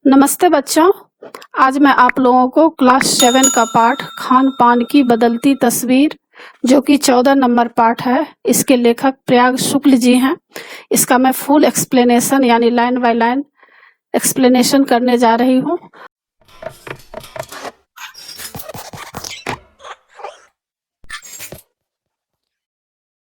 नमस्ते बच्चों। आज मैं आप लोगों को क्लास 7 का पाठ खान पान की बदलती तस्वीर जो कि 14 नंबर पाठ है, इसके लेखक प्रयाग शुक्ल जी हैं। इसका मैं फुल एक्सप्लेनेशन यानी लाइन बाय लाइन एक्सप्लेनेशन करने जा रही हूँ।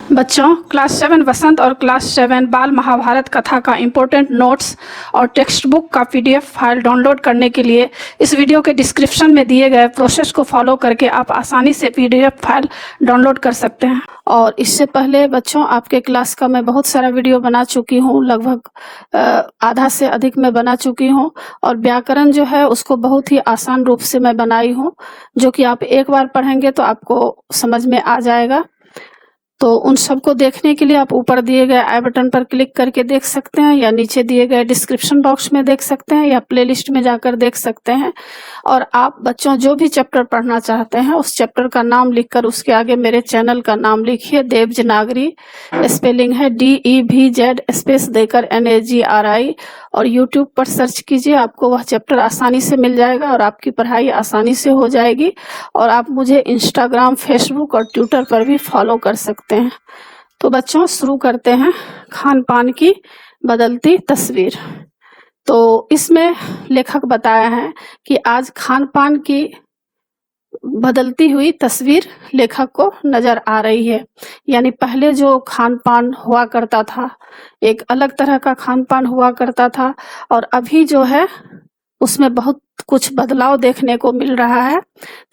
बच्चों, क्लास 7 वसंत और क्लास 7 बाल महाभारत कथा का इम्पोर्टेंट नोट्स और टेक्स्ट बुक का पीडीएफ फाइल डाउनलोड करने के लिए इस वीडियो के डिस्क्रिप्शन में दिए गए प्रोसेस को फॉलो करके आप आसानी से पीडीएफ फाइल डाउनलोड कर सकते हैं। और इससे पहले बच्चों, आपके क्लास का मैं बहुत सारा वीडियो बना चुकी हूँ, लगभग आधा से अधिक मैं बना चुकी हूँ। और व्याकरण जो है उसको बहुत ही आसान रूप से मैं बनाई हूँ, जो कि आप एक बार पढ़ेंगे तो आपको समझ में आ जाएगा। तो उन सबको देखने के लिए आप ऊपर दिए गए आई बटन पर क्लिक करके देख सकते हैं, या नीचे दिए गए डिस्क्रिप्शन बॉक्स में देख सकते हैं, या प्लेलिस्ट में जाकर देख सकते हैं। और आप बच्चों जो भी चैप्टर पढ़ना चाहते हैं उस चैप्टर का नाम लिखकर उसके आगे मेरे चैनल का नाम लिखिए। देवजनागरी स्पेलिंग है DEVZ स्पेस देकर NAGRI, और यूट्यूब पर सर्च कीजिए, आपको वह चैप्टर आसानी से मिल जाएगा और आपकी पढ़ाई आसानी से हो जाएगी। और आप मुझे इंस्टाग्राम, फेसबुक और ट्विटर पर भी फॉलो कर सकते हैं। तो बच्चों, शुरू करते हैं खान पान की बदलती तस्वीर। तो इसमें लेखक बताया है कि आज खान पान की बदलती हुई तस्वीर लेखक को नजर आ रही है। यानी पहले जो खान पान हुआ करता था, एक अलग तरह का खान पान हुआ करता था, और अभी जो है उसमें बहुत कुछ बदलाव देखने को मिल रहा है।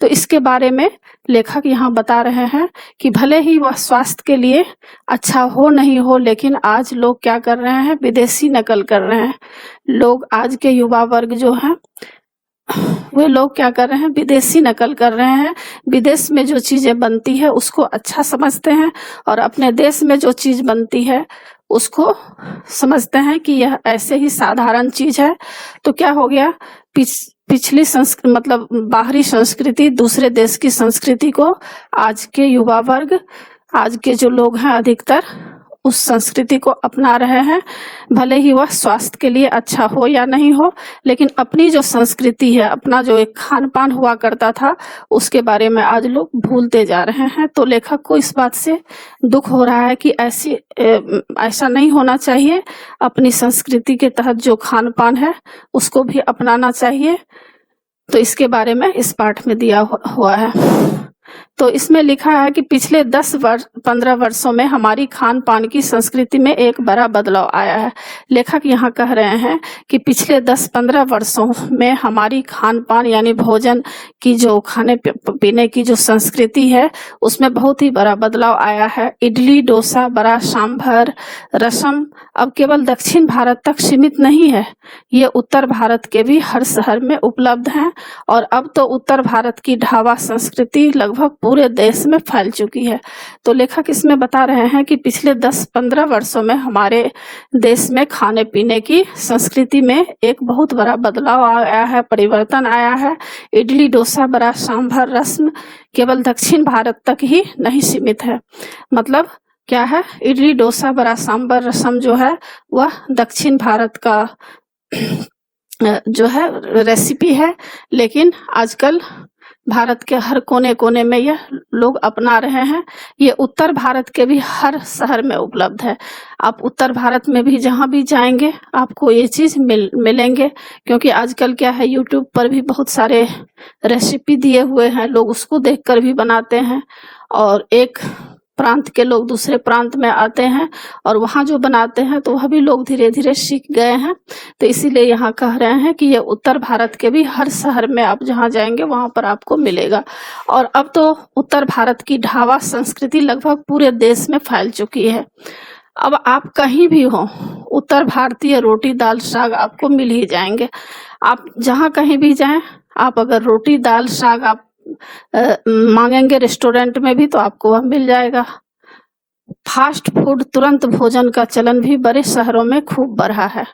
तो इसके बारे में लेखक यहाँ बता रहे हैं कि भले ही वह स्वास्थ्य के लिए अच्छा हो नहीं हो, लेकिन आज लोग क्या कर रहे हैं, विदेशी नकल कर रहे हैं। लोग, आज के युवा वर्ग जो है वे लोग क्या कर रहे हैं, विदेशी नकल कर रहे हैं। विदेश में जो चीजें बनती है उसको अच्छा समझते हैं, और अपने देश में जो चीज बनती है उसको समझते हैं कि यह ऐसे ही साधारण चीज है। तो क्या हो गया, पिछली मतलब बाहरी संस्कृति, दूसरे देश की संस्कृति को आज के युवा वर्ग, आज के जो लोग हैं अधिकतर उस संस्कृति को अपना रहे हैं। भले ही वह स्वास्थ्य के लिए अच्छा हो या नहीं हो, लेकिन अपनी जो संस्कृति है, अपना जो एक खान पान हुआ करता था, उसके बारे में आज लोग भूलते जा रहे हैं। तो लेखक को इस बात से दुख हो रहा है कि ऐसा नहीं होना चाहिए। अपनी संस्कृति के तहत जो खान पान है उसको भी अपनाना चाहिए। तो इसके बारे में इस पाठ में दिया हुआ है। तो इसमें लिखा है कि पिछले 10-15 वर्षों में हमारी खान पान की संस्कृति में एक बड़ा बदलाव आया है। लेखक यहाँ कह रहे हैं कि पिछले 10-15 वर्षों में हमारी खान पान यानी भोजन की जो खाने पीने की जो संस्कृति है उसमें बहुत ही बड़ा बदलाव आया है। इडली, डोसा, बड़ा, सांभर, रसम अब केवल दक्षिण भारत तक सीमित नहीं है, ये उत्तर भारत के भी हर शहर में उपलब्ध हैं। और अब तो उत्तर भारत की ढाबा संस्कृति लगभग पूरे देश में फैल चुकी है। तो लेखक इसमें बता रहे हैं कि पिछले 10-15 वर्षों में हमारे देश में खाने पीने की संस्कृति में एक बहुत बड़ा बदलाव आया है, परिवर्तन आया है। इडली, डोसा, बड़ा, सांभर, रसम केवल दक्षिण भारत तक ही नहीं सीमित है। मतलब क्या है, इडली, डोसा, बड़ा, सांभर, रसम जो है वह दक्षिण भारत का जो है रेसिपी है, लेकिन आजकल भारत के हर कोने कोने में यह लोग अपना रहे हैं। ये उत्तर भारत के भी हर शहर में उपलब्ध है। आप उत्तर भारत में भी जहाँ भी जाएंगे आपको ये चीज मिलेंगे, क्योंकि आजकल क्या है, यूट्यूब पर भी बहुत सारे रेसिपी दिए हुए हैं, लोग उसको देखकर भी बनाते हैं। और एक प्रांत के लोग दूसरे प्रांत में आते हैं और वहाँ जो बनाते हैं तो वह भी लोग धीरे धीरे सीख गए हैं। तो इसीलिए यहाँ कह रहे हैं कि ये उत्तर भारत के भी हर शहर में आप जहाँ जाएंगे वहाँ पर आपको मिलेगा। और अब तो उत्तर भारत की ढाबा संस्कृति लगभग पूरे देश में फैल चुकी है। अब आप कहीं भी हो, उत्तर भारतीय रोटी, दाल, साग आपको मिल ही जाएंगे। आप जहाँ कहीं भी जाएं, आप अगर रोटी, दाल, साग आप मांगेंगे रेस्टोरेंट में भी तो आपको वह मिल जाएगा। फास्ट फूड, तुरंत भोजन का चलन भी बड़े शहरों में खूब बढ़ा है।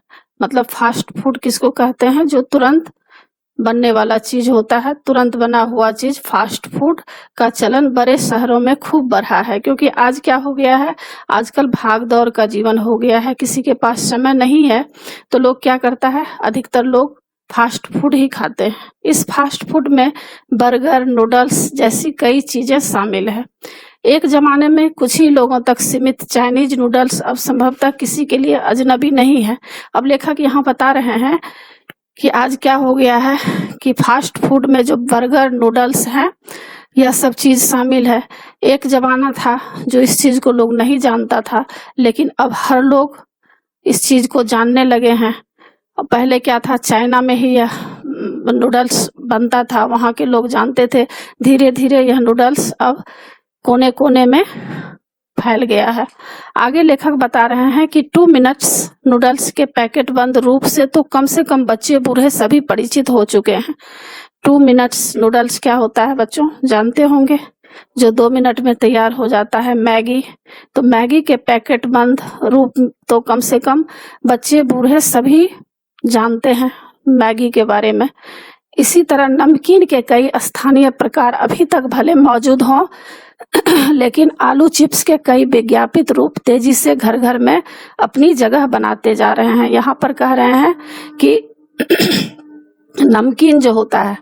मतलब फास्ट फूड किसको कहते हैं, जो तुरंत बनने वाला चीज होता है, तुरंत बना हुआ चीज, फास्ट फूड का चलन बड़े शहरों में खूब बढ़ा है। क्योंकि आज क्या हो गया है, आजकल भाग दौड़ का जीवन हो गया है, किसी के पास समय नहीं है, तो लोग क्या करता है, अधिकतर लोग फास्ट फूड ही खाते हैं। इस फास्ट फूड में बर्गर, नूडल्स जैसी कई चीजें शामिल है। एक जमाने में कुछ ही लोगों तक सीमित चाइनीज नूडल्स अब संभवतः किसी के लिए अजनबी नहीं है। अब लेखक यहाँ बता रहे हैं कि आज क्या हो गया है कि फास्ट फूड में जो बर्गर, नूडल्स हैं, यह सब चीज शामिल है। एक जमाना था जो इस चीज को लोग नहीं जानता था, लेकिन अब हर लोग इस चीज को जानने लगे हैं। और पहले क्या था, चाइना में ही यह नूडल्स बनता था, वहाँ के लोग जानते थे। धीरे धीरे यह नूडल्स अब कोने कोने में फैल गया है। आगे लेखक बता रहे हैं कि 2 मिनट्स नूडल्स के पैकेट बंद रूप से तो कम से कम बच्चे बूढ़े सभी परिचित हो चुके हैं। 2 मिनट्स नूडल्स क्या होता है बच्चों, जानते होंगे, जो 2 मिनट में तैयार हो जाता है, मैगी। तो मैगी के पैकेट बंद रूप तो कम से कम बच्चे बूढ़े सभी जानते हैं मैगी के बारे में। इसी तरह नमकीन के कई स्थानीय प्रकार अभी तक भले मौजूद हों, लेकिन आलू चिप्स के कई विज्ञापित रूप तेजी से घर घर में अपनी जगह बनाते जा रहे हैं। यहाँ पर कह रहे हैं कि नमकीन जो होता है,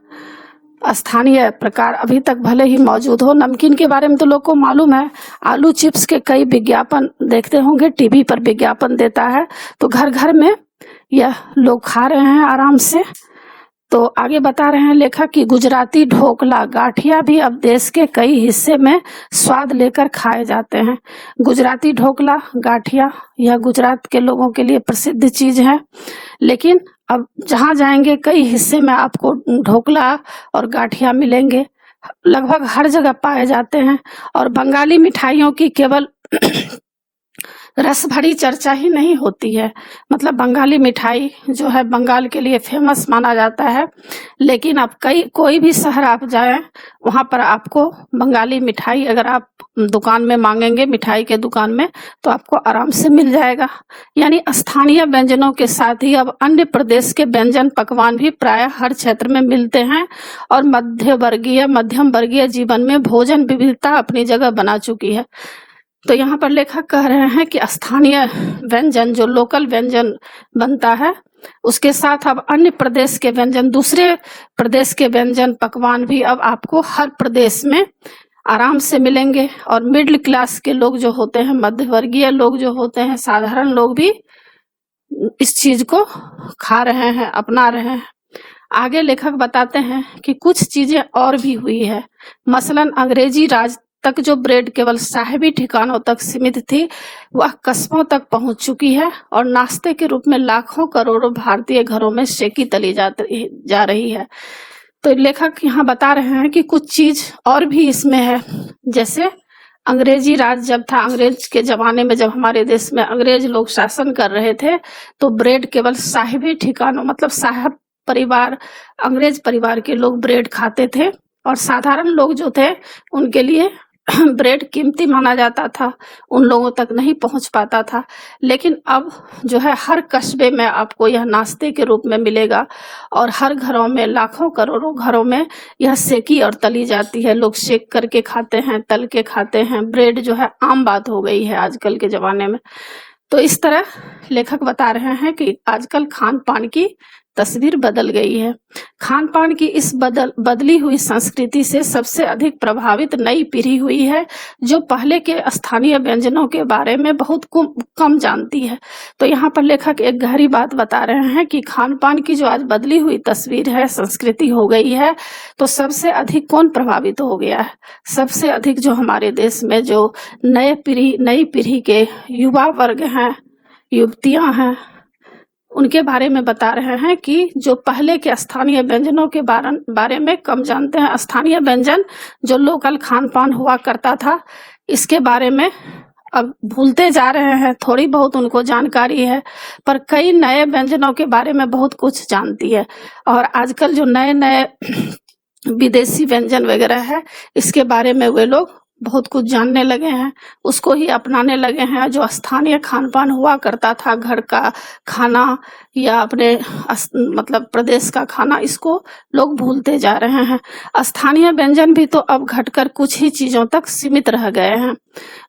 स्थानीय प्रकार अभी तक भले ही मौजूद हो। नमकीन के बारे में तो लोग को मालूम है। आलू चिप्स के कई विज्ञापन देखते होंगे, टीवी पर विज्ञापन देता है, तो घर घर में यह लोग खा रहे हैं आराम से। तो आगे बता रहे हैं लेखक कि गुजराती ढोकला, गाठिया भी अब देश के कई हिस्से में स्वाद लेकर खाए जाते हैं। गुजराती ढोकला, गाठिया, यह गुजरात के लोगों के लिए प्रसिद्ध चीज है, लेकिन अब जहाँ जाएंगे कई हिस्से में आपको ढोकला और गाठिया मिलेंगे, लगभग हर जगह पाए जाते हैं। और बंगाली मिठाइयों की केवल रस भरी चर्चा ही नहीं होती है, मतलब बंगाली मिठाई जो है बंगाल के लिए फेमस माना जाता है, लेकिन अब कोई भी शहर आप जाएं, वहाँ पर आपको बंगाली मिठाई अगर आप दुकान में मांगेंगे, मिठाई के दुकान में, तो आपको आराम से मिल जाएगा। यानी स्थानीय व्यंजनों के साथ ही अब अन्य प्रदेश के व्यंजन पकवान भी प्राय हर क्षेत्र में मिलते हैं और मध्यम वर्गीय जीवन में भोजन विविधता अपनी जगह बना चुकी है। तो यहाँ पर लेखक कह रहे हैं कि स्थानीय व्यंजन, जो लोकल व्यंजन बनता है, उसके साथ अब अन्य प्रदेश के व्यंजन, दूसरे प्रदेश के व्यंजन पकवान भी अब आपको हर प्रदेश में आराम से मिलेंगे। और मिडिल क्लास के लोग जो होते हैं, मध्य वर्गीय लोग जो होते हैं, साधारण लोग भी इस चीज को खा रहे हैं, अपना रहे हैं। आगे लेखक बताते हैं कि कुछ चीजें और भी हुई है। मसलन अंग्रेजी राज तक जो ब्रेड केवल साहिबी ठिकानों तक सीमित थी, वह कस्बों तक पहुंच चुकी है और नाश्ते के रूप में लाखों करोड़ों भारतीय घरों में सेकी तली जा रही है। तो लेखक यहाँ बता रहे हैं कि कुछ चीज और भी इसमें है। जैसे अंग्रेजी राज जब था, अंग्रेज के जमाने में जब हमारे देश में अंग्रेज लोग शासन कर रहे थे, तो ब्रेड केवल साहिबी ठिकानों, मतलब साहब परिवार, अंग्रेज परिवार के लोग ब्रेड खाते थे, और साधारण लोग जो थे उनके लिए ब्रेड कीमती माना जाता था, उन लोगों तक नहीं पहुंच पाता था। लेकिन अब जो है हर कस्बे में आपको यह नाश्ते के रूप में मिलेगा, और हर घरों में, लाखों करोड़ों घरों में यह सेकी और तली जाती है। लोग सेक करके खाते हैं, तल के खाते हैं। ब्रेड जो है आम बात हो गई है आजकल के जमाने में। तो इस तरह लेखक बता रहे हैं कि आजकल खान पान की तस्वीर बदल गई है। खान पान की इस बदली हुई संस्कृति से सबसे अधिक प्रभावित नई पीढ़ी हुई है, जो पहले के स्थानीय व्यंजनों के बारे में बहुत कम जानती है। तो यहाँ पर लेखक एक गहरी बात बता रहे हैं कि खान पान की जो आज बदली हुई तस्वीर है, संस्कृति हो गई है, तो सबसे अधिक कौन प्रभावित हो गया है? सबसे अधिक जो हमारे देश में जो नई पीढ़ी के युवा वर्ग हैं, युवतियां हैं, उनके बारे में बता रहे हैं कि जो पहले के स्थानीय व्यंजनों के बारे में कम जानते हैं। स्थानीय व्यंजन जो लोकल खान पान हुआ करता था, इसके बारे में अब भूलते जा रहे हैं। थोड़ी बहुत उनको जानकारी है, पर कई नए व्यंजनों के बारे में बहुत कुछ जानती है। और आजकल जो नए नए विदेशी व्यंजन वगैरह है, इसके बारे में वे लोग बहुत कुछ जानने लगे हैं, उसको ही अपनाने लगे हैं। जो स्थानीय खान पान हुआ करता था, घर का खाना, या अपने मतलब प्रदेश का खाना, इसको लोग भूलते जा रहे हैं। स्थानीय व्यंजन भी तो अब घटकर कुछ ही चीज़ों तक सीमित रह गए हैं।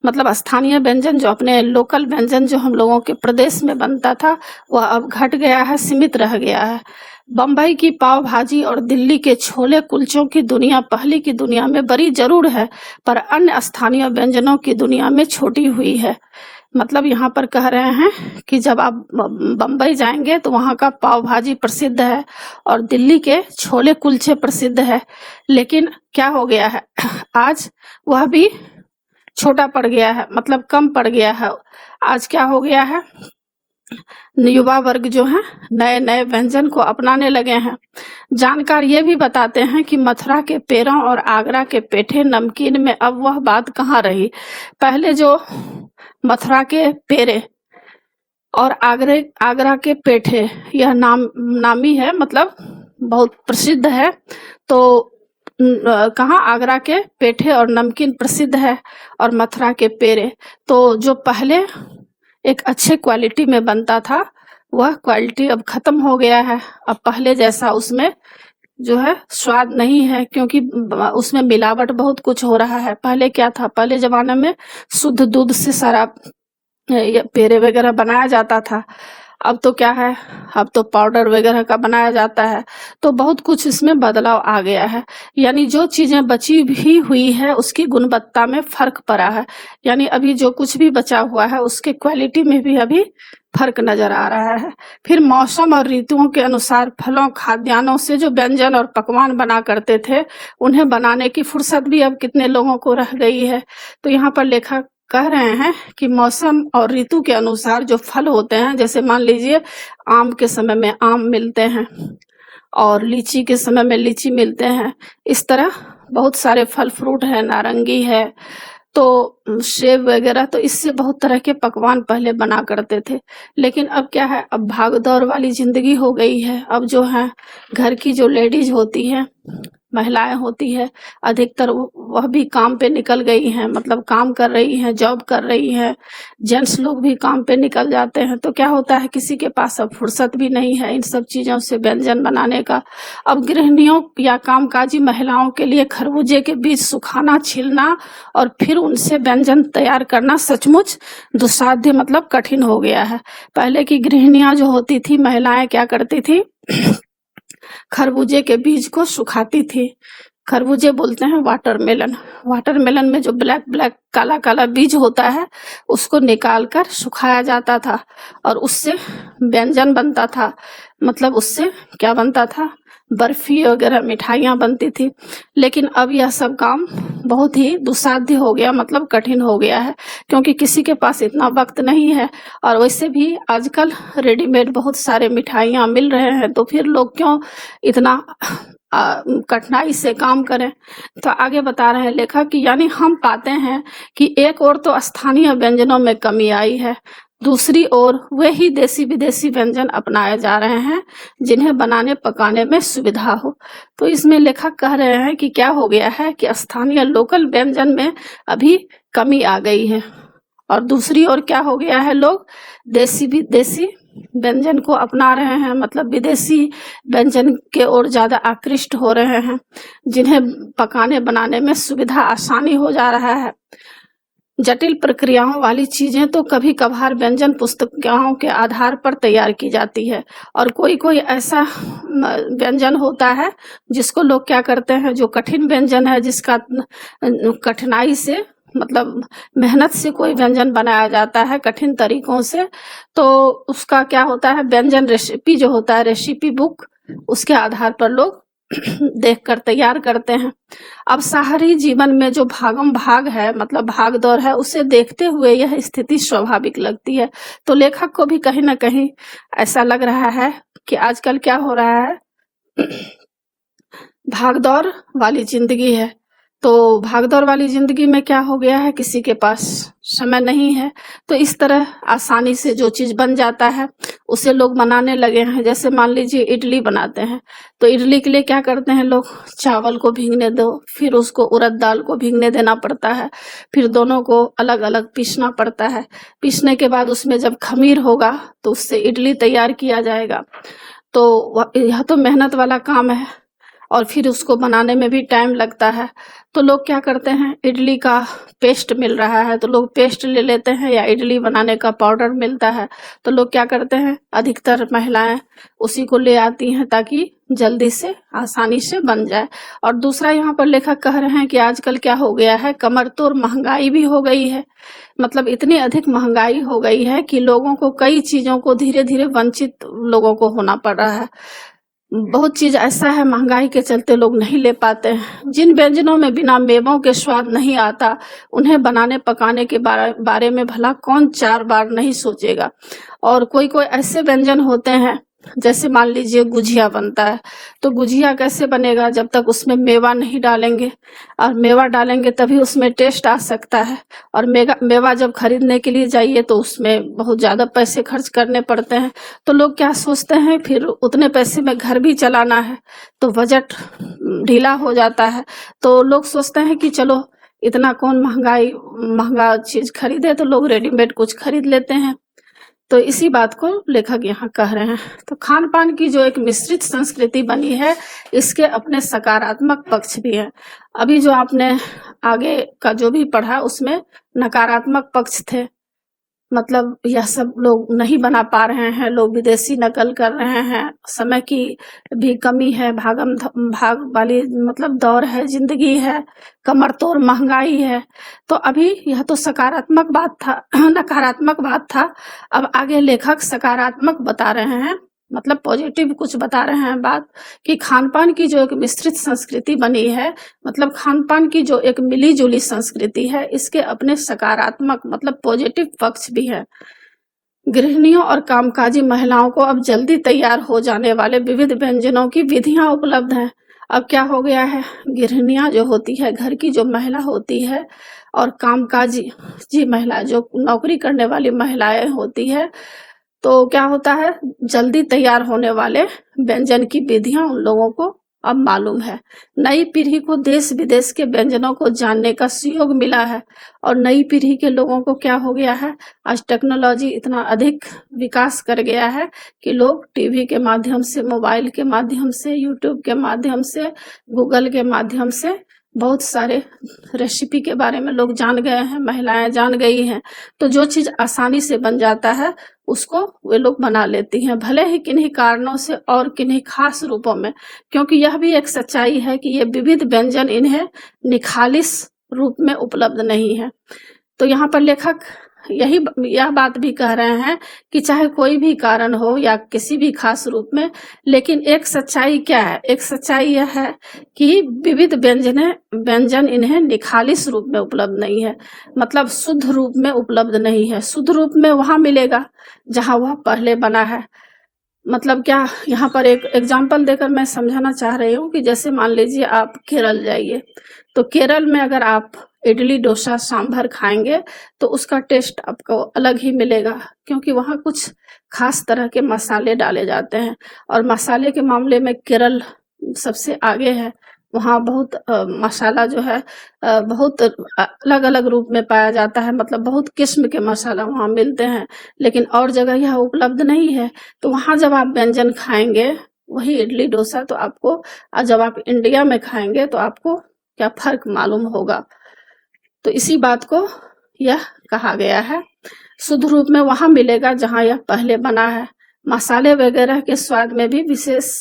मतलब स्थानीय व्यंजन जो अपने लोकल व्यंजन जो हम लोगों के प्रदेश में बनता था, वह अब घट गया है, सीमित रह गया है। बम्बई की पाव भाजी और दिल्ली के छोले कुलचों की दुनिया पहले की दुनिया में बड़ी जरूर है, पर अन्य स्थानीय व्यंजनों की दुनिया में छोटी हुई है। मतलब यहाँ पर कह रहे हैं कि जब आप बम्बई जाएंगे तो वहाँ का पाव भाजी प्रसिद्ध है और दिल्ली के छोले कुलचे प्रसिद्ध है, लेकिन क्या हो गया है, आज वह भी छोटा पड़ गया है, मतलब कम पड़ गया है। आज क्या हो गया है, युवा वर्ग जो है नए नए व्यंजन को अपनाने लगे हैं। जानकार ये भी बताते हैं कि मथुरा के पेड़ों और आगरा के पेठे नमकीन में अब वह बात कहाँ रही। पहले जो मथुरा के पेड़े और आगरा के पेठे, यह नामी है, मतलब बहुत प्रसिद्ध है। तो कहाँ आगरा के पेठे और नमकीन प्रसिद्ध है और मथुरा के पेड़े। तो जो पहले एक अच्छे क्वालिटी में बनता था, वह क्वालिटी अब खत्म हो गया है। अब पहले जैसा उसमें जो है स्वाद नहीं है, क्योंकि उसमें मिलावट बहुत कुछ हो रहा है। पहले क्या था, पहले जमाने में शुद्ध दूध से सारा पेड़े वगैरह बनाया जाता था। अब तो क्या है, अब तो पाउडर वगैरह का बनाया जाता है। तो बहुत कुछ इसमें बदलाव आ गया है। यानी जो चीजें बची भी हुई है उसकी गुणवत्ता में फर्क पड़ा है। यानी अभी जो कुछ भी बचा हुआ है उसके क्वालिटी में भी अभी फर्क नजर आ रहा है। फिर मौसम और ऋतुओं के अनुसार फलों खाद्यान्नों से जो व्यंजन और पकवान बना करते थे, उन्हें बनाने की फुर्सत भी अब कितने लोगों को रह गई है। तो यहाँ पर लेखक कह रहे हैं कि मौसम और ऋतु के अनुसार जो फल होते हैं, जैसे मान लीजिए आम के समय में आम मिलते हैं और लीची के समय में लीची मिलते हैं, इस तरह बहुत सारे फल फ्रूट है, नारंगी है, तो सेब वगैरह, तो इससे बहुत तरह के पकवान पहले बना करते थे। लेकिन अब क्या है, अब भाग दौड़ वाली जिंदगी हो गई है। अब जो है घर की जो लेडीज होती है, महिलाएं होती है, अधिकतर वह भी काम पे निकल गई हैं, मतलब काम कर रही हैं, जॉब कर रही हैं। जेंट्स लोग भी काम पे निकल जाते हैं। तो क्या होता है, किसी के पास अब फुर्सत भी नहीं है इन सब चीजों से व्यंजन बनाने का। अब गृहिणियों या कामकाजी महिलाओं के लिए खरबूजे के बीज सुखाना, छिलना और फिर उनसे व्यंजन तैयार करना सचमुच दुस्साध्य, मतलब कठिन हो गया है। पहले की गृहिणियां जो होती थी, महिलाएं क्या करती थी, खरबूजे के बीज को सुखाती थी। खरबूजे बोलते हैं वाटरमेलन। वाटरमेलन में जो ब्लैक ब्लैक काला काला बीज होता है, उसको निकाल कर सुखाया जाता था और उससे व्यंजन बनता था। मतलब उससे क्या बनता था, बर्फी वगैरह मिठाइयाँ बनती थी। लेकिन अब यह सब काम बहुत ही दुस्साध्य हो गया, मतलब कठिन हो गया है, क्योंकि किसी के पास इतना वक्त नहीं है। और वैसे भी आजकल रेडीमेड बहुत सारे मिठाइयाँ मिल रहे हैं, तो फिर लोग क्यों इतना कठिनाई से काम करें। तो आगे बता रहे हैं लेखक कि यानी हम पाते हैं कि एक ओर तो स्थानीय व्यंजनों में कमी आई है, दूसरी ओर वे ही देसी विदेशी व्यंजन अपनाए जा रहे हैं जिन्हें बनाने पकाने में सुविधा हो। तो इसमें लेखक कह रहे हैं कि क्या हो गया है कि स्थानीय लोकल व्यंजन में अभी कमी आ गई है, और दूसरी ओर क्या हो गया है, लोग देसी विदेशी व्यंजन को अपना रहे हैं, मतलब विदेशी व्यंजन के ओर ज्यादा आकृष्ट हो रहे हैं, जिन्हें पकाने बनाने में सुविधा आसानी हो जा रहा है। जटिल प्रक्रियाओं वाली चीजें तो कभी कभार व्यंजन पुस्तिकाओं के आधार पर तैयार की जाती है, और कोई कोई ऐसा व्यंजन होता है जिसको लोग क्या करते हैं, जो कठिन व्यंजन है, जिसका कठिनाई से, मतलब मेहनत से कोई व्यंजन बनाया जाता है कठिन तरीकों से, तो उसका क्या होता है, व्यंजन रेसिपी जो होता है, रेसिपी बुक, उसके आधार पर लोग देखकर तैयार करते हैं। अब शहरी जीवन में जो भागम भाग है, मतलब भाग दौड़ है, उसे देखते हुए यह स्थिति स्वाभाविक लगती है। तो लेखक को भी कहीं ना कहीं ऐसा लग रहा है कि आजकल क्या हो रहा है, भाग दौड़ वाली जिंदगी है। तो भागदौड़ वाली जिंदगी में क्या हो गया है, किसी के पास समय नहीं है, तो इस तरह आसानी से जो चीज बन जाता है उसे लोग बनाने लगे हैं। जैसे मान लीजिए इडली बनाते हैं, तो इडली के लिए क्या करते हैं लोग, चावल को भीगने दो, फिर उसको उड़द दाल को भीगने देना पड़ता है, फिर दोनों को अलग अलग पीसना पड़ता है। पीसने के बाद उसमें जब खमीर होगा तो उससे इडली तैयार किया जाएगा। तो यह तो मेहनत वाला काम है और फिर उसको बनाने में भी टाइम लगता है। तो लोग क्या करते हैं, इडली का पेस्ट मिल रहा है तो लोग पेस्ट ले लेते हैं, या इडली बनाने का पाउडर मिलता है तो लोग क्या करते हैं, अधिकतर महिलाएं उसी को ले आती हैं ताकि जल्दी से आसानी से बन जाए। और दूसरा यहाँ पर लेखक कह रहे हैं कि आजकल क्या हो गया है, कमर तोड़ महंगाई भी हो गई है। मतलब इतनी अधिक महंगाई हो गई है कि लोगों को कई चीजों को धीरे धीरे वंचित लोगों को होना पड़ रहा है। बहुत चीज ऐसा है महंगाई के चलते लोग नहीं ले पाते हैं। जिन व्यंजनों में बिना मेवों के स्वाद नहीं आता, उन्हें बनाने पकाने के बारे में भला कौन 4 बार नहीं सोचेगा। और कोई कोई ऐसे व्यंजन होते हैं, जैसे मान लीजिए गुजिया बनता है, तो गुजिया कैसे बनेगा जब तक उसमें मेवा नहीं डालेंगे, और मेवा डालेंगे तभी उसमें टेस्ट आ सकता है। और मेवा जब खरीदने के लिए जाइए तो उसमें बहुत ज्यादा पैसे खर्च करने पड़ते हैं। तो लोग क्या सोचते हैं, फिर उतने पैसे में घर भी चलाना है तो बजट ढीला हो जाता है। तो लोग सोचते हैं कि चलो इतना कौन महंगा चीज खरीदे, तो लोग रेडीमेड कुछ खरीद लेते हैं। तो इसी बात को लेखक यहाँ कह रहे हैं। तो खान पान की जो एक मिश्रित संस्कृति बनी है, इसके अपने सकारात्मक पक्ष भी है। अभी जो आपने आगे का जो भी पढ़ा उसमें नकारात्मक पक्ष थे, मतलब यह सब लोग नहीं बना पा रहे हैं, लोग विदेशी नकल कर रहे हैं, समय की भी कमी है, भाग वाली मतलब दौर है, जिंदगी है, कमर तोड़ महंगाई है। तो अभी यह तो सकारात्मक बात था नकारात्मक बात था। अब आगे लेखक सकारात्मक बता रहे हैं, मतलब पॉजिटिव कुछ बता रहे हैं बात, कि खान पान की जो एक मिश्रित संस्कृति बनी है, मतलब खान पान की जो एक मिली जुली संस्कृति है, इसके अपने सकारात्मक मतलब पॉजिटिव पक्ष भी है। गृहिणियों और कामकाजी महिलाओं को अब जल्दी तैयार हो जाने वाले विविध व्यंजनों की विधियां उपलब्ध हैं। अब क्या हो गया है, गृहिणियां जो होती है, घर की जो महिला होती है, और कामकाजी महिला जो नौकरी करने वाली महिलाएं होती है, तो क्या होता है, जल्दी तैयार होने वाले व्यंजन की विधियां उन लोगों को अब मालूम है। नई पीढ़ी को देश विदेश के व्यंजनों को जानने का सुयोग मिला है। और नई पीढ़ी के लोगों को क्या हो गया है, आज टेक्नोलॉजी इतना अधिक विकास कर गया है कि लोग टीवी के माध्यम से, मोबाइल के माध्यम से, यूट्यूब के माध्यम से, गूगल के माध्यम से बहुत सारे रेसिपी के बारे में लोग जान गए हैं, महिलाएं जान गई हैं। तो जो चीज आसानी से बन जाता है उसको वे लोग बना लेती हैं, भले ही किन्हीं कारणों से और किन्हीं खास रूपों में। क्योंकि यह भी एक सच्चाई है कि ये विविध व्यंजन इन्हें निखालिस रूप में उपलब्ध नहीं है। तो यहाँ पर लेखक यह बात भी कह रहे हैं कि चाहे कोई भी कारण हो या किसी भी खास रूप में, लेकिन एक सच्चाई क्या है, एक सच्चाई यह है कि विविध व्यंजन इन्हें निखालिस रूप में उपलब्ध नहीं है, मतलब शुद्ध रूप में उपलब्ध नहीं है। शुद्ध रूप में वहां मिलेगा जहां वह पहले बना है। मतलब क्या, यहाँ पर एक एग्जाम्पल देकर मैं समझाना चाह रही हूँ कि जैसे मान लीजिए आप केरल जाइए, तो केरल में अगर आप इडली डोसा सांभर खाएंगे तो उसका टेस्ट आपको अलग ही मिलेगा, क्योंकि वहाँ कुछ खास तरह के मसाले डाले जाते हैं। और मसाले के मामले में केरल सबसे आगे है। वहाँ बहुत मसाला जो है बहुत अलग अलग रूप में पाया जाता है, मतलब बहुत किस्म के मसाला वहाँ मिलते हैं, लेकिन और जगह यह उपलब्ध नहीं है। तो वहाँ जब आप व्यंजन खाएंगे, वही इडली डोसा, तो आपको, जब आप इंडिया में खाएंगे तो आपको क्या फर्क मालूम होगा। तो इसी बात को यह कहा गया है, शुद्ध रूप में वहां मिलेगा जहां यह पहले बना है। मसाले वगैरह के स्वाद में भी विशेष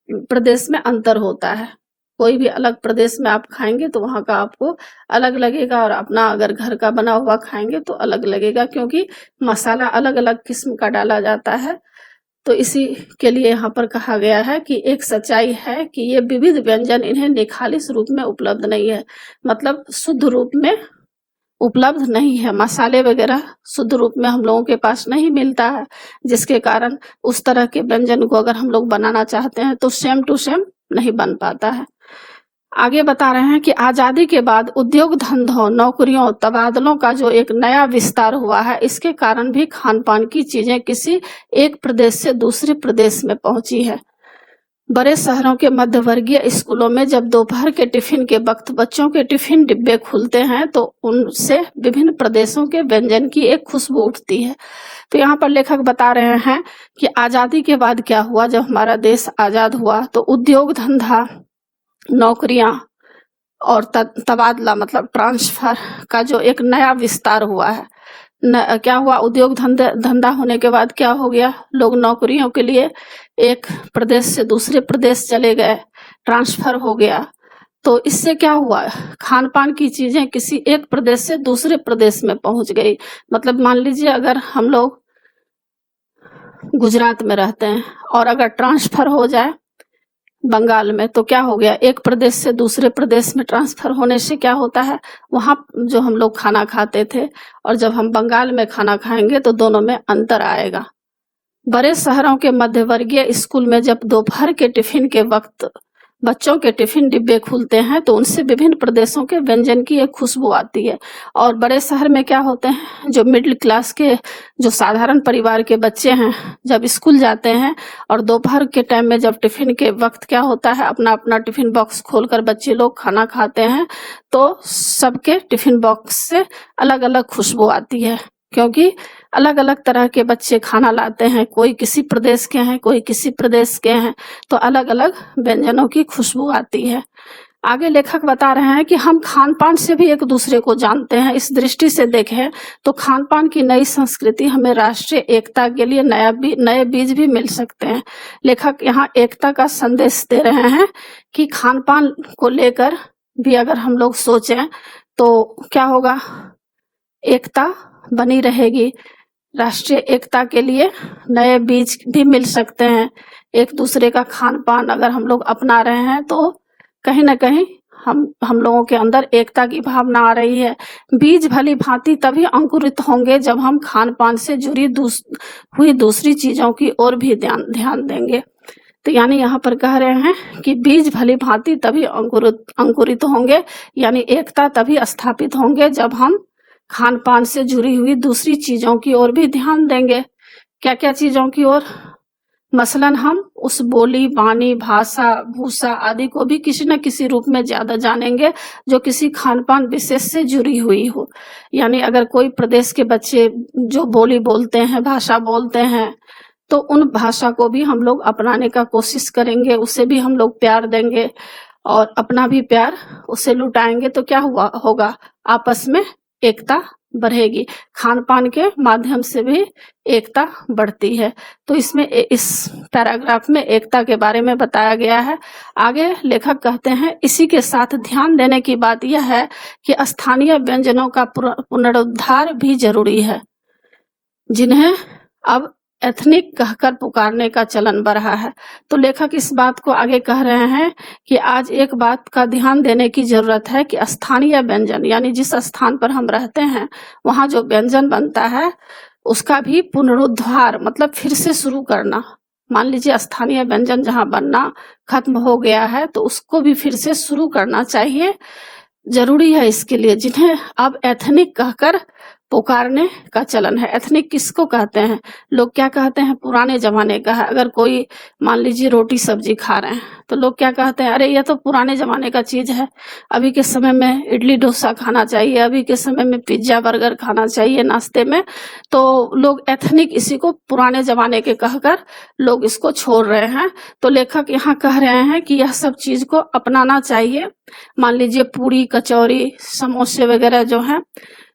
प्रदेश में अंतर होता है। कोई भी अलग प्रदेश में आप खाएंगे तो वहां का आपको अलग लगेगा, और अपना अगर घर का बना हुआ खाएंगे तो अलग लगेगा, क्योंकि मसाला अलग अलग किस्म का डाला जाता है। तो इसी के लिए यहाँ पर कहा गया है कि एक सच्चाई है कि ये विविध व्यंजन इन्हें निखालिस रूप में उपलब्ध नहीं है, मतलब शुद्ध रूप में उपलब्ध नहीं है। मसाले वगैरह शुद्ध रूप में हम लोगों के पास नहीं मिलता है, जिसके कारण उस तरह के व्यंजन को अगर हम लोग बनाना चाहते हैं तो सेम टू सेम नहीं बन पाता है। आगे बता रहे हैं कि आजादी के बाद उद्योग धंधों, नौकरियों, तबादलों का जो एक नया विस्तार हुआ है, इसके कारण भी खान पान की चीजें किसी एक प्रदेश से दूसरे प्रदेश में पहुंची है। बड़े शहरों के मध्यवर्गीय स्कूलों में जब दोपहर के टिफिन के वक्त बच्चों के टिफिन डिब्बे खुलते हैं तो उनसे विभिन्न प्रदेशों के व्यंजन की एक खुशबू उठती है। तो यहाँ पर लेखक बता रहे हैं कि आजादी के बाद क्या हुआ, जब हमारा देश आजाद हुआ तो उद्योग धंधा, नौकरियां और तबादला मतलब ट्रांसफर का जो एक नया विस्तार हुआ है। क्या हुआ, उद्योग धंधा होने के बाद क्या हो गया, लोग नौकरियों के लिए एक प्रदेश से दूसरे प्रदेश चले गए, ट्रांसफर हो गया। तो इससे क्या हुआ, खान पान की चीजें किसी एक प्रदेश से दूसरे प्रदेश में पहुंच गई। मतलब मान लीजिए अगर हम लोग गुजरात में रहते हैं और अगर ट्रांसफर हो जाए बंगाल में, तो क्या हो गया, एक प्रदेश से दूसरे प्रदेश में ट्रांसफर होने से क्या होता है, वहां जो हम लोग खाना खाते थे और जब हम बंगाल में खाना खाएंगे तो दोनों में अंतर आएगा। बड़े शहरों के मध्यवर्गीय स्कूल में जब दोपहर के टिफिन के वक्त बच्चों के टिफिन डिब्बे खुलते हैं तो उनसे विभिन्न प्रदेशों के व्यंजन की एक खुशबू आती है। और बड़े शहर में क्या होते हैं, जो मिडिल क्लास के, जो साधारण परिवार के बच्चे हैं, जब स्कूल जाते हैं और दोपहर के टाइम में जब टिफिन के वक्त क्या होता है, अपना अपना टिफिन बॉक्स खोलकर बच्चे लोग खाना खाते हैं तो सबके टिफिन बॉक्स से अलग अलग खुशबू आती है, क्योंकि अलग अलग तरह के बच्चे खाना लाते हैं, कोई किसी प्रदेश के हैं, कोई किसी प्रदेश के हैं, तो अलग अलग व्यंजनों की खुशबू आती है। आगे लेखक बता रहे हैं कि हम खान पान से भी एक दूसरे को जानते हैं। इस दृष्टि से देखें तो खान पान की नई संस्कृति हमें राष्ट्रीय एकता के लिए नए बीज भी मिल सकते हैं। लेखक यहाँ एकता का संदेश दे रहे हैं कि खान पान को लेकर भी अगर हम लोग सोचें तो क्या होगा, एकता बनी रहेगी। राष्ट्रीय एकता के लिए नए बीज भी मिल सकते हैं। एक दूसरे का खान पान अगर हम लोग अपना रहे हैं तो कहीं ना कहीं हम लोगों के अंदर एकता की भावना आ रही है। बीज भली भांति तभी अंकुरित होंगे जब हम खान पान से जुड़ी हुई दूसरी चीजों की ओर भी ध्यान देंगे। तो यानी यहाँ पर कह रहे हैं कि बीज भली भांति तभी अंकुरित होंगे, यानी एकता तभी स्थापित होंगे जब हम खान पान से जुड़ी हुई दूसरी चीजों की ओर भी ध्यान देंगे। क्या क्या चीजों की ओर, मसलन हम उस बोली, वाणी, भाषा, भूषा आदि को भी किसी न किसी रूप में ज्यादा जानेंगे जो किसी खान पान विशेष से जुड़ी हुई हो। यानी अगर कोई प्रदेश के बच्चे जो बोली बोलते हैं, भाषा बोलते हैं, तो उन भाषा को भी हम लोग अपनाने का कोशिश करेंगे, उसे भी हम लोग प्यार देंगे और अपना भी प्यार उसे लुटाएंगे। तो क्या होगा, आपस में एकता बढ़ेगी। खान पान के माध्यम से भी एकता बढ़ती है। तो इसमें इस पैराग्राफ में एकता के बारे में बताया गया है। आगे लेखक कहते हैं, इसी के साथ ध्यान देने की बात यह है कि स्थानीय व्यंजनों का पुनरुद्धार भी जरूरी है, जिन्हें अब एथनिक कहकर पुकारने का चलन बढ़ा है। तो लेखक इस बात को आगे कह रहे हैं कि आज एक बात का ध्यान देने की जरूरत है कि स्थानीय व्यंजन, यानी जिस स्थान पर हम रहते हैं वहां जो व्यंजन बनता है उसका भी पुनरुद्धार मतलब फिर से शुरू करना। मान लीजिए स्थानीय व्यंजन जहां बनना खत्म हो गया है तो उसको भी फिर से शुरू करना चाहिए, जरूरी है इसके लिए, जिन्हें अब एथनिक कहकर पुकारने का चलन है। एथनिक किसको कहते हैं, लोग क्या कहते हैं, पुराने जमाने का है। अगर कोई मान लीजिए रोटी सब्जी खा रहे हैं तो लोग क्या कहते हैं, अरे ये तो पुराने जमाने का चीज है, अभी के समय में इडली डोसा खाना चाहिए, अभी के समय में पिज्जा बर्गर खाना चाहिए नाश्ते में। तो लोग एथनिक इसी को पुराने जमाने के कहकर लोग इसको छोड़ रहे हैं। तो लेखक यहाँ कह रहे हैं कि यह सब चीज को अपनाना चाहिए। मान लीजिए पूरी, कचौरी, समोसे वगैरह जो है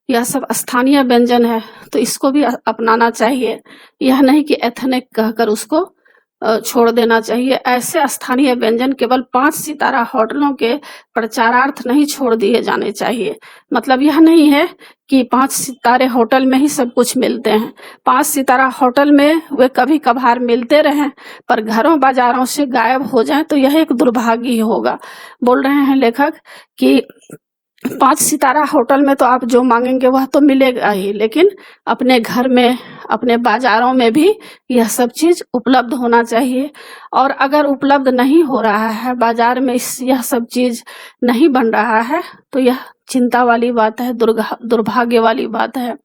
यह सब स्थानीय व्यंजन है, तो इसको भी अपनाना चाहिए। यह नहीं कि एथनिक कहकर उसको छोड़ देना चाहिए। ऐसे स्थानीय व्यंजन केवल 5 सितारा होटलों के प्रचारार्थ नहीं छोड़ दिए जाने चाहिए। मतलब यह नहीं है कि 5 सितारे होटल में ही सब कुछ मिलते हैं। 5 सितारा होटल में वे कभी कभार मिलते रहें पर घरों बाजारों से गायब हो जाएं तो यह एक दुर्भाग्य ही होगा। बोल रहे हैं लेखक कि 5 सितारा होटल में तो आप जो मांगेंगे वह तो मिलेगा ही, लेकिन अपने घर में, अपने बाजारों में भी यह सब चीज उपलब्ध होना चाहिए। और अगर उपलब्ध नहीं हो रहा है बाजार में, यह सब चीज नहीं बन रहा है, तो यह चिंता वाली बात है, दुर्भाग्य वाली बात है,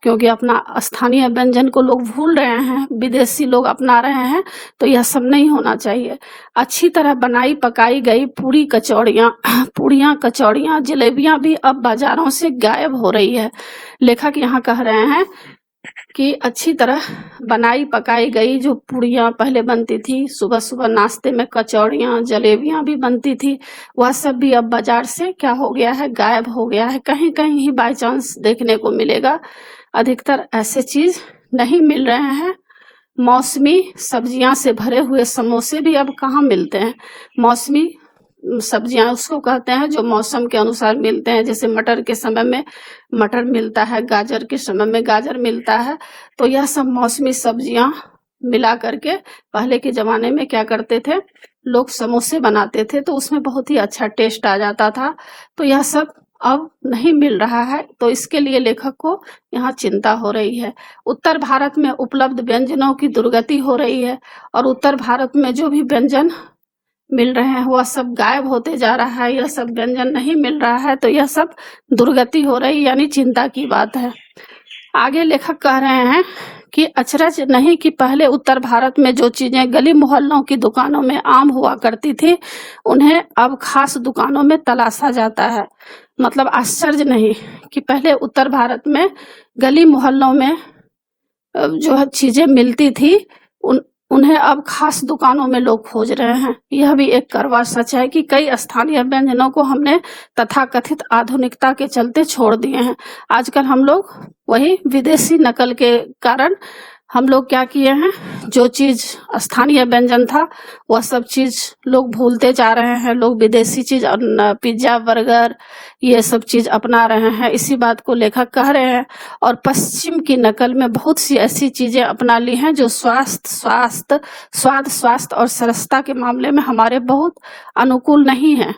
क्योंकि अपना स्थानीय व्यंजन को लोग भूल रहे हैं, विदेशी लोग अपना रहे हैं। तो यह सब नहीं होना चाहिए। अच्छी तरह बनाई पकाई गई पूरी कचौड़ियाँ पूड़ियाँ, कचौड़ियाँ, जलेबियाँ भी अब बाजारों से गायब हो रही है। लेखक यहाँ कह रहे हैं कि अच्छी तरह बनाई पकाई गई जो पूड़ियाँ पहले बनती थी, सुबह सुबह नाश्ते में कचौड़ियाँ, जलेबियाँ भी बनती थी, वह सब भी अब बाजार से क्या हो गया है, गायब हो गया है। कहीं कहीं ही बाय चांस देखने को मिलेगा, अधिकतर ऐसे चीज नहीं मिल रहे हैं। मौसमी सब्जियां से भरे हुए समोसे भी अब कहाँ मिलते हैं। मौसमी सब्जियां उसको कहते हैं जो मौसम के अनुसार मिलते हैं। जैसे मटर के समय में मटर मिलता है, गाजर के समय में गाजर मिलता है। तो यह सब मौसमी सब्जियां मिला करके पहले के जमाने में क्या करते थे, लोग समोसे बनाते थे, तो उसमें बहुत ही अच्छा टेस्ट आ जाता था। तो यह सब अब नहीं मिल रहा है, तो इसके लिए लेखक को यहाँ चिंता हो रही है। उत्तर भारत में उपलब्ध व्यंजनों की दुर्गति हो रही है, और उत्तर भारत में जो भी व्यंजन मिल रहे हैं वह सब गायब होते जा रहा है। यह सब व्यंजन नहीं मिल रहा है, तो यह सब दुर्गति हो रही, यानी चिंता की बात है। आगे लेखक कह रहे हैं कि अचरज नहीं कि पहले उत्तर भारत में जो चीजें गली मोहल्लों की दुकानों में आम हुआ करती थी, उन्हें अब खास दुकानों में तलाशा जाता है। मतलब आश्चर्य नहीं कि पहले उत्तर भारत में गली मोहल्लों में जो चीजें मिलती थी, उन्हें अब खास दुकानों में लोग खोज रहे हैं। यह भी एक कड़वा सच है कि कई स्थानीय व्यंजनों को हमने तथाकथित आधुनिकता के चलते छोड़ दिए हैं। आजकल हम लोग वही विदेशी नकल के कारण हम लोग क्या किए हैं, जो चीज स्थानीय व्यंजन था वह सब चीज लोग भूलते जा रहे हैं। लोग विदेशी चीज, पिज्जा, बर्गर, ये सब चीज अपना रहे हैं। इसी बात को लेखक कह रहे हैं। और पश्चिम की नकल में बहुत सी ऐसी चीजें अपना ली हैं जो स्वास्थ्य और सरसता के मामले में हमारे बहुत अनुकूल नहीं है।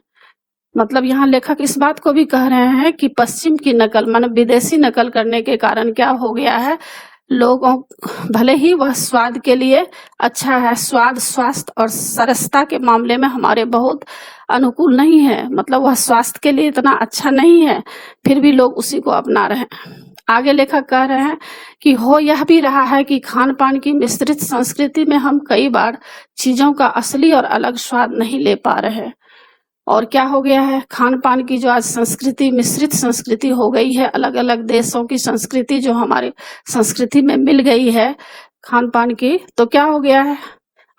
मतलब यहाँ लेखक इस बात को भी कह रहे हैं कि पश्चिम की नकल, माने विदेशी नकल करने के कारण क्या हो गया है, लोगों, भले ही वह स्वाद के लिए अच्छा है, स्वाद, स्वास्थ्य और सरसता के मामले में हमारे बहुत अनुकूल नहीं है, मतलब वह स्वास्थ्य के लिए इतना अच्छा नहीं है, फिर भी लोग उसी को अपना रहे हैं। आगे लेखक कह रहे हैं कि हो यह भी रहा है कि खान पान की मिश्रित संस्कृति में हम कई बार चीजों का असली और अलग स्वाद नहीं ले पा रहे हैं। और क्या हो गया है, खान पान की जो आज संस्कृति, मिश्रित संस्कृति हो गई है, अलग अलग देशों की संस्कृति जो हमारे संस्कृति में मिल गई है खान पान की, तो क्या हो गया है,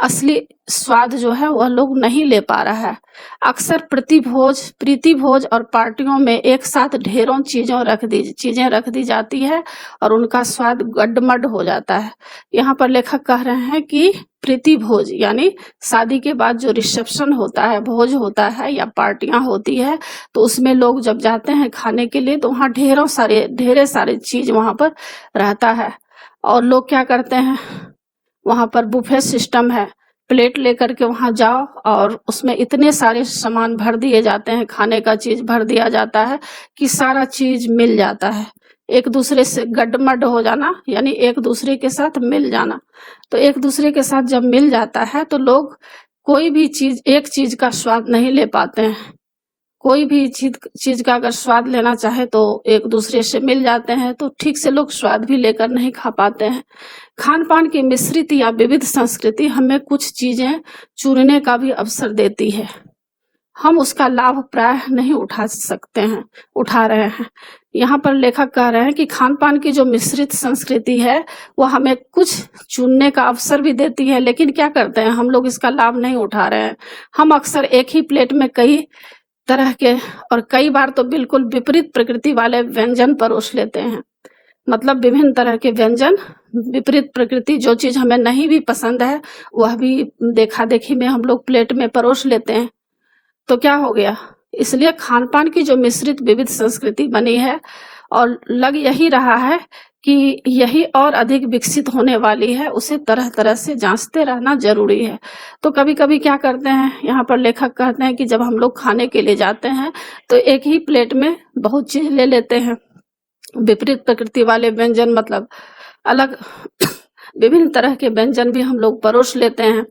असली स्वाद जो है वह लोग नहीं ले पा रहा है। अक्सर प्रीति भोज और पार्टियों में एक साथ ढेरों चीजें रख दी जाती है और उनका स्वाद गड्डमड हो जाता है। यहाँ पर लेखक कह रहे हैं कि प्रीति भोज यानी शादी के बाद जो रिसेप्शन होता है, भोज होता है या पार्टियां होती है, तो उसमें लोग जब जाते हैं खाने के लिए तो वहाँ ढेरे सारे चीज वहां पर रहता है। और लोग क्या करते हैं, वहां पर बुफे सिस्टम है, प्लेट लेकर के वहां जाओ और उसमें इतने सारे सामान भर दिए जाते हैं, खाने का चीज भर दिया जाता है कि सारा चीज मिल जाता है। एक दूसरे से गड्डमड हो जाना यानी एक दूसरे के साथ मिल जाना। तो एक दूसरे के साथ जब मिल जाता है तो लोग कोई भी चीज, एक चीज का स्वाद नहीं ले पाते हैं। कोई भी चीज का अगर स्वाद लेना चाहे तो एक दूसरे से मिल जाते हैं, तो ठीक से लोग स्वाद भी लेकर नहीं खा पाते हैं। खान पान की मिश्रित या विविध संस्कृति हमें कुछ चीजें चुनने का भी अवसर देती है। हम उसका लाभ प्राय नहीं उठा रहे हैं। यहाँ पर लेखक कह रहे हैं कि खान पान की जो मिश्रित संस्कृति है वह हमें कुछ चुनने का अवसर भी देती है, लेकिन क्या करते हैं, हम लोग इसका लाभ नहीं उठा रहे हैं। हम अक्सर एक ही प्लेट में कई तरह के और कई बार तो बिल्कुल विपरीत प्रकृति वाले व्यंजन परोस लेते हैं। मतलब विभिन्न तरह के व्यंजन, विपरीत प्रकृति, जो चीज हमें नहीं भी पसंद है वह भी देखा देखी में हम लोग प्लेट में परोस लेते हैं। तो क्या हो गया, इसलिए खान पान की जो मिश्रित विविध संस्कृति बनी है और लग यही रहा है कि यही और अधिक विकसित होने वाली है, उसे तरह-तरह से जाँचते रहना ज़रूरी है। तो कभी-कभी क्या करते हैं, यहाँ पर लेखक कहते हैं कि जब हम लोग खाने के लिए जाते हैं, तो एक ही प्लेट में बहुत चीज़ ले लेते हैं। विपरीत प्रकृति वाले व्यंजन मतलब अलग विभिन्न तरह के व्यंजन भी हम लोग परोस लेते हैं।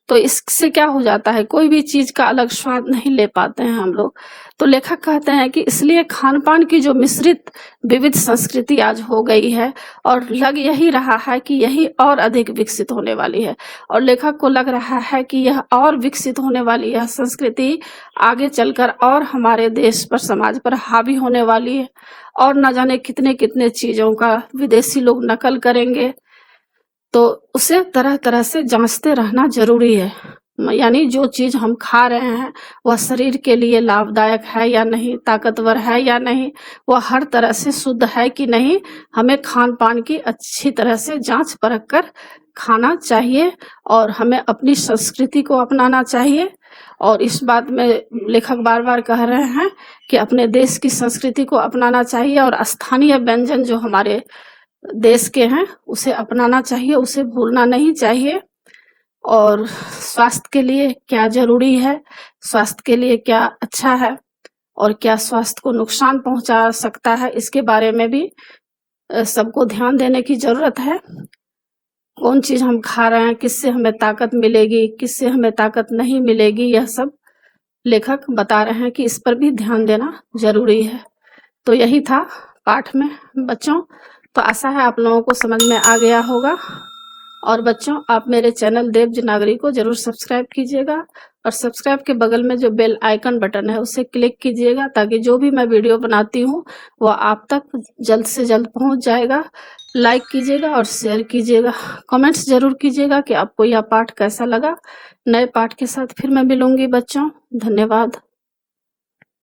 तो इससे क्या हो जाता है, कोई भी चीज़ का अलग स्वाद नहीं ले पाते हैं हम लोग। तो लेखक कहते हैं कि इसलिए खान-पान की जो मिश्रित विविध संस्कृति आज हो गई है और लग यही रहा है कि यही और अधिक विकसित होने वाली है। और लेखक को लग रहा है कि यह और विकसित होने वाली यह संस्कृति आगे चलकर और हमारे देश पर, समाज पर हावी होने वाली है और न जाने कितने-कितने चीज़ों का विदेशी लोग नकल करेंगे। तो उसे तरह-तरह से जाँचते रहना ज़रूरी है। यानी जो चीज़ हम खा रहे हैं, वह शरीर के लिए लाभदायक है या नहीं, ताकतवर है या नहीं, वह हर तरह से शुद्ध है कि नहीं, हमें खान-पान की अच्छी तरह से जाँच परख कर खाना चाहिए और हमें अपनी संस्कृति को अपनाना चाहिए। और इस बात में लेखक बार-बार कह रहे हैं कि अपने देश की संस्कृति को अपनाना चाहिए और स्थानीय व्यंजन जो हमारे देश के हैं, उसे अपनाना चाहिए, उसे भूलना नहीं चाहिए। और स्वास्थ्य के लिए क्या ज़रूरी है, स्वास्थ्य के लिए क्या अच्छा है और क्या स्वास्थ्य को नुकसान पहुँचा सकता है, इसके बारे में भी सबको ध्यान देने की ज़रूरत है। कौन चीज़ हम खा रहे हैं, किससे हमें ताकत मिलेगी, किससे हमें ताकत नहीं मिलेगी, यह सब लेखक बता रहे हैं कि इस पर भी ध्यान देना ज़रूरी है। तो यही था पाठ में बच्चों। तो आशा है आप लोगों को समझ में आ गया होगा। और बच्चों, आप मेरे चैनल देवज नागरी को ज़रूर सब्सक्राइब कीजिएगा और सब्सक्राइब के बगल में जो बेल आइकन बटन है उसे क्लिक कीजिएगा ताकि जो भी मैं वीडियो बनाती हूँ वह आप तक जल्द से जल्द पहुँच जाएगा। लाइक कीजिएगा और शेयर कीजिएगा। कमेंट्स ज़रूर कीजिएगा कि आपको यह पाठ कैसा लगा। नए पाठ के साथ फिर मैं मिलूँगी बच्चों। धन्यवाद।